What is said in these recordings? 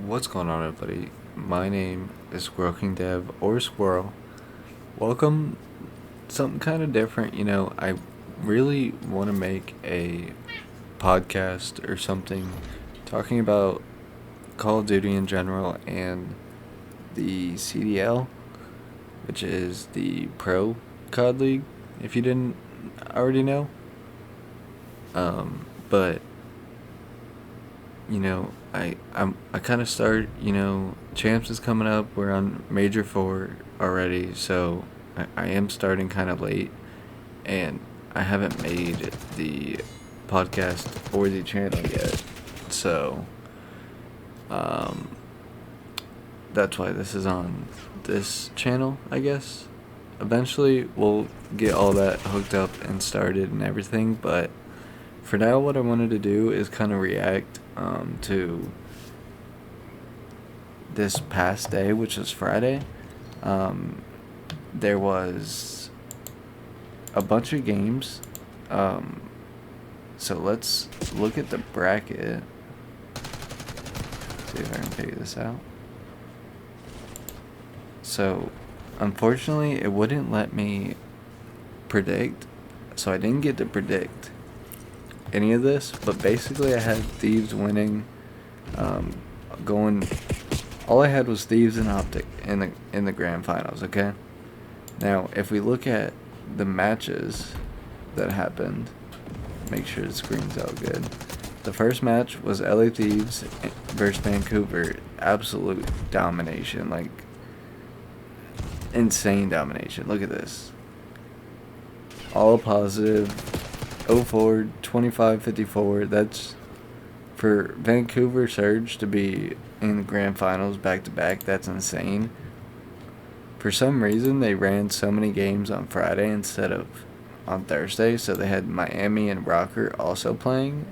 What's going on, everybody? My name is Squirrel King Dev or Squirrel. Welcome. Something kind of different. I really want to make a podcast or something talking about Call of Duty in general and the CDL, which is the Pro COD League, if you didn't already know. But I kind of start. Champs is coming up. We're on Major 4 already, so I am starting kind of late, and I haven't made the podcast or the channel yet. So, that's why this is on this channel, I guess. Eventually, we'll get all that hooked up and started and everything, but for now, what I wanted to do is kind of react to this past day, which was Friday. There was a bunch of games. So let's look at the bracket. See if I can figure this out. So, unfortunately, it wouldn't let me predict. So I didn't get to predict any of this, but basically I had Thieves winning, going. All I had was Thieves and Optic in the grand finals. Okay. Now, if we look at the matches that happened, make sure the screen's out good. The first match was LAT Thieves versus Vancouver. Absolute domination, like insane domination. Look at this. All positive. 0-4, 25-54. That's for Vancouver Surge to be in the grand finals back to back. That's insane. For some reason, they ran so many games on Friday instead of on Thursday, so they had Miami and Rocker also playing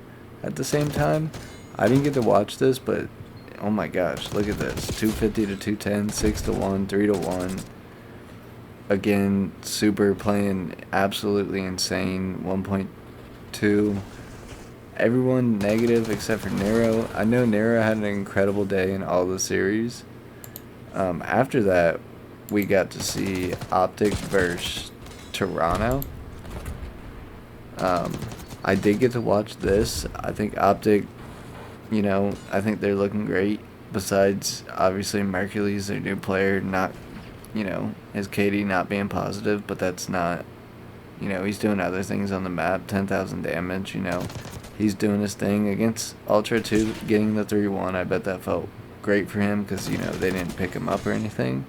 at the same time. I didn't get to watch this, but oh my gosh, look at this. 250 to 210, 6 to 1, 3 to 1. Again, Super playing absolutely insane. 1.2. Everyone negative except for Nero. I know Nero had an incredible day in all the series. After that, we got to see Optic versus Toronto. I did get to watch this. I think Optic, I think they're looking great. Besides, obviously, Mercury's their new player, not, his KD not being positive, but that's not, he's doing other things on the map, 10,000 damage, He's doing his thing against Ultra 2, getting the 3-1. I bet that felt great for him because, they didn't pick him up or anything.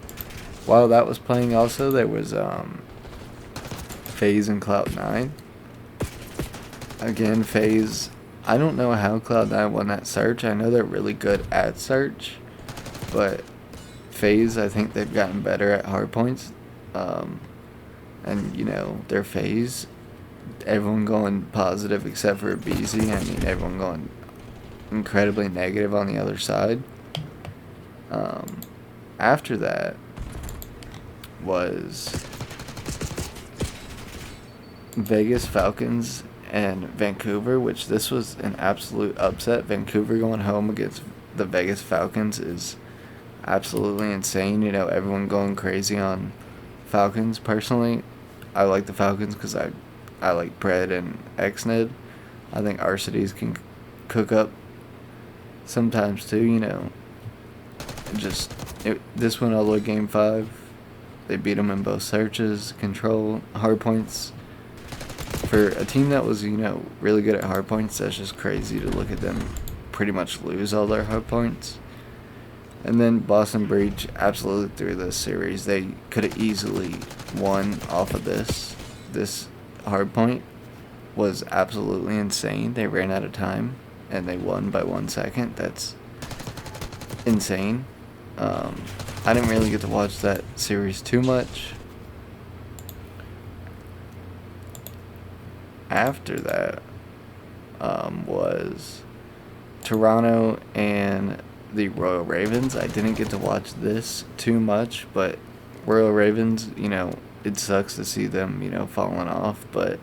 While that was playing also, there was FaZe and Cloud9. Again, FaZe, I don't know how Cloud9 won that search. I know they're really good at search, but FaZe, I think they've gotten better at hardpoints. And, their FaZe, everyone going positive except for BZ. I mean, everyone going incredibly negative on the other side. After that was Vegas Falcons and Vancouver, which this was an absolute upset. Vancouver going home against the Vegas Falcons is absolutely insane. Everyone going crazy on Falcons. Personally, I like the Falcons because I like Pred and Xned. I think Arcides can cook up sometimes too, this went all the way game 5. They beat them in both searches, control, hardpoints. For a team that was, really good at hardpoints, that's just crazy to look at them pretty much lose all their hardpoints. And then Boston Breach absolutely threw this series. They could have easily won off of this. This hardpoint was absolutely insane. They ran out of time and they won by 1 second. That's insane. I didn't really get to watch that series too much. After that was Toronto and the Royal Ravens. I didn't get to watch this too much, but Royal Ravens, it sucks to see them, falling off, but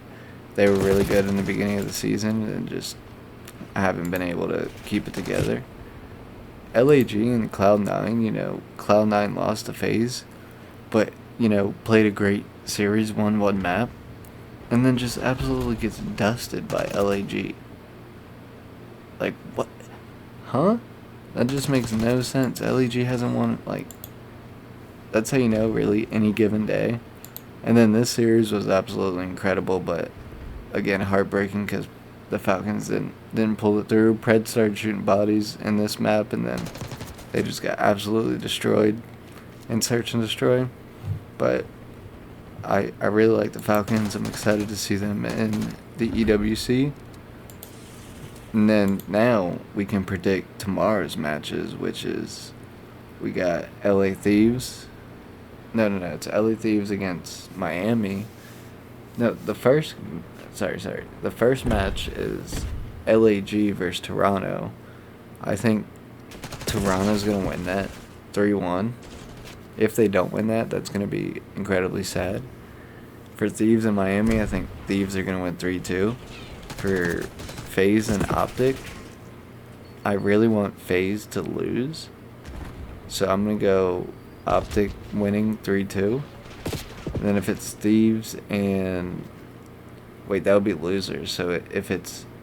they were really good in the beginning of the season and just haven't been able to keep it together. LAG and Cloud9, Cloud9 lost to FaZe, but, played a great series, won one map, and then just absolutely gets dusted by LAG. Like, what? Huh? That just makes no sense. LAG hasn't won, that's how you know, really, any given day. And then this series was absolutely incredible, but, again, heartbreaking because the Falcons didn't pull it through. Pred started shooting bodies in this map, and then they just got absolutely destroyed in Search and Destroy. But I really like the Falcons. I'm excited to see them in the EWC. And then now we can predict tomorrow's matches, which is we got LA Thieves. No, it's LA Thieves against Miami. No, the first match is LAG versus Toronto. I think Toronto's going to win that 3-1. If they don't win that, that's going to be incredibly sad. For Thieves and Miami, I think Thieves are going to win 3-2. For FaZe and Optic, I really want FaZe to lose. So I'm going to go Optic winning 3-2. And then if it's Thieves and... Wait, that would be losers. So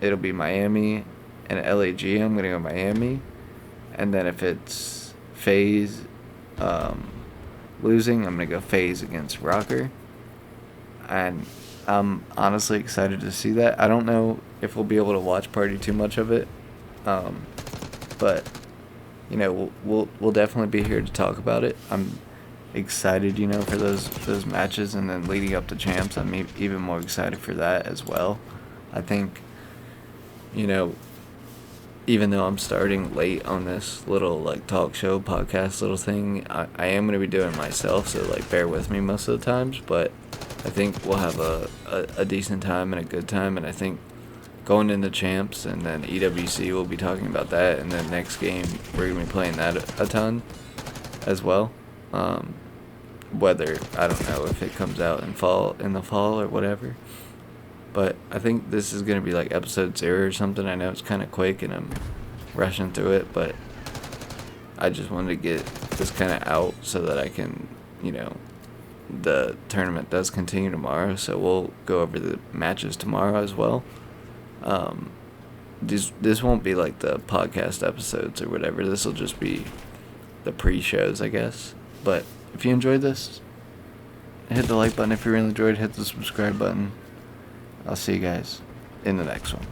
it'll be Miami and LAG, I'm going to go Miami. And then if it's FaZe losing, I'm going to go FaZe against Rocker. And I'm honestly excited to see that. I don't know if we'll be able to watch party too much of it. But, we'll definitely be here to talk about it. I'm excited, for those matches, and then leading up to champs, I'm even more excited for that as well. I think, even though I'm starting late on this little talk show podcast little thing, I am going to be doing it myself, so bear with me most of the times, but I think we'll have a decent time and a good time, and I think going into champs and then EWC, we'll be talking about that, and then next game we're going to be playing that a ton as well. Whether, I don't know if it comes out in the fall or whatever, but I think this is going to be episode 0 or something. I know it's kind of quick and I'm rushing through it, but I just wanted to get this kind of out so that I can, the tournament does continue tomorrow, so we'll go over the matches tomorrow as well. This won't be the podcast episodes or whatever. This will just be the pre-shows, I guess. But if you enjoyed this, hit the like button. If you really enjoyed, hit the subscribe button. I'll see you guys in the next one.